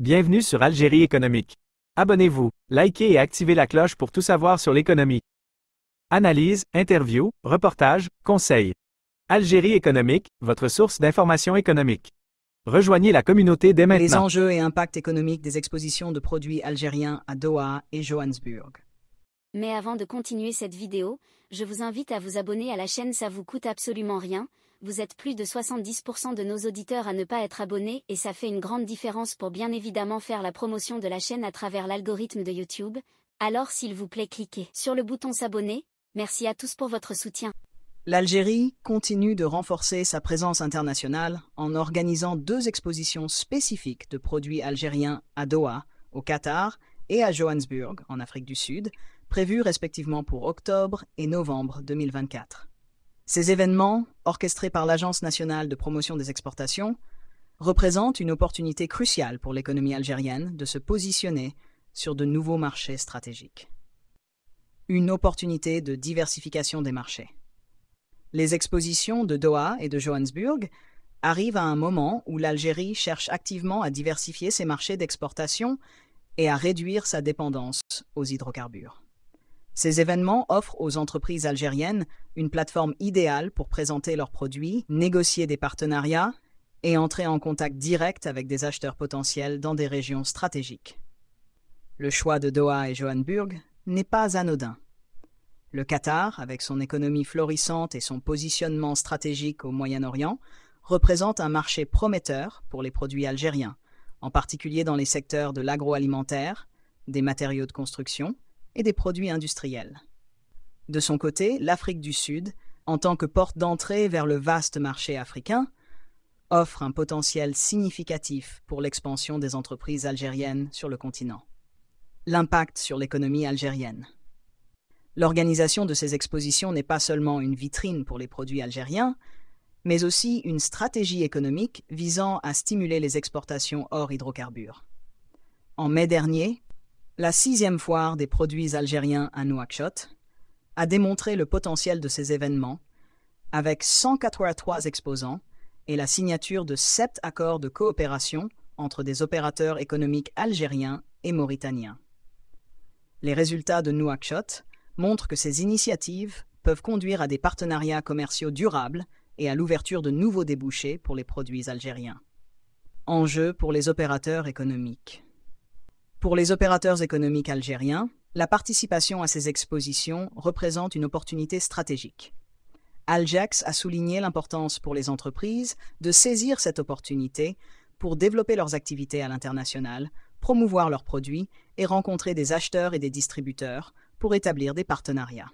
Bienvenue sur Algérie économique. Abonnez-vous, likez et activez la cloche pour tout savoir sur l'économie. Analyse, interview, reportage, conseils. Algérie économique, votre source d'information économique. Rejoignez la communauté dès maintenant. Les enjeux et impacts économiques des expositions de produits algériens à Doha et Johannesburg. Mais avant de continuer cette vidéo, je vous invite à vous abonner à la chaîne, ça vous coûte absolument rien. Vous êtes plus de 70% de nos auditeurs à ne pas être abonnés et ça fait une grande différence pour bien évidemment faire la promotion de la chaîne à travers l'algorithme de YouTube. Alors s'il vous plaît cliquez sur le bouton s'abonner. Merci à tous pour votre soutien. L'Algérie continue de renforcer sa présence internationale en organisant 2 expositions spécifiques de produits algériens à Doha, au Qatar, et à Johannesburg, en Afrique du Sud, prévues respectivement pour octobre et novembre 2024. Ces événements, orchestrés par l'Agence nationale de promotion des exportations, représentent une opportunité cruciale pour l'économie algérienne de se positionner sur de nouveaux marchés stratégiques. Une opportunité de diversification des marchés. Les expositions de Doha et de Johannesburg arrivent à un moment où l'Algérie cherche activement à diversifier ses marchés d'exportation et à réduire sa dépendance aux hydrocarbures. Ces événements offrent aux entreprises algériennes une plateforme idéale pour présenter leurs produits, négocier des partenariats et entrer en contact direct avec des acheteurs potentiels dans des régions stratégiques. Le choix de Doha et Johannesburg n'est pas anodin. Le Qatar, avec son économie florissante et son positionnement stratégique au Moyen-Orient, représente un marché prometteur pour les produits algériens, en particulier dans les secteurs de l'agroalimentaire, des matériaux de construction et des produits industriels. De son côté, l'Afrique du Sud, en tant que porte d'entrée vers le vaste marché africain, offre un potentiel significatif pour l'expansion des entreprises algériennes sur le continent. L'impact sur l'économie algérienne. L'organisation de ces expositions n'est pas seulement une vitrine pour les produits algériens, mais aussi une stratégie économique visant à stimuler les exportations hors hydrocarbures. En mai dernier, la 6e foire des produits algériens à Nouakchott a démontré le potentiel de ces événements avec 183 exposants et la signature de 7 accords de coopération entre des opérateurs économiques algériens et mauritaniens. Les résultats de Nouakchott montrent que ces initiatives peuvent conduire à des partenariats commerciaux durables et à l'ouverture de nouveaux débouchés pour les produits algériens. Enjeux pour les opérateurs économiques. Pour les opérateurs économiques algériens, la participation à ces expositions représente une opportunité stratégique. Algex a souligné l'importance pour les entreprises de saisir cette opportunité pour développer leurs activités à l'international, promouvoir leurs produits et rencontrer des acheteurs et des distributeurs pour établir des partenariats.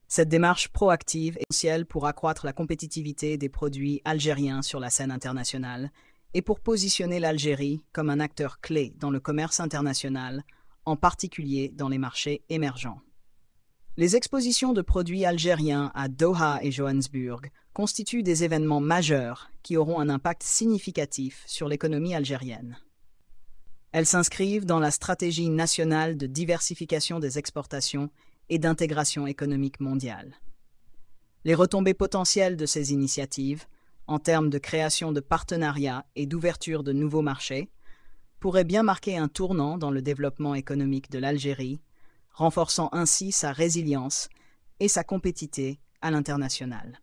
Cette démarche proactive est essentielle pour accroître la compétitivité des produits algériens sur la scène internationale et pour positionner l'Algérie comme un acteur clé dans le commerce international, en particulier dans les marchés émergents. Les expositions de produits algériens à Doha et Johannesburg constituent des événements majeurs qui auront un impact significatif sur l'économie algérienne. Elles s'inscrivent dans la stratégie nationale de diversification des exportations et d'intégration économique mondiale. Les retombées potentielles de ces initiatives, en termes de création de partenariats et d'ouverture de nouveaux marchés, pourraient bien marquer un tournant dans le développement économique de l'Algérie, renforçant ainsi sa résilience et sa compétitivité à l'international.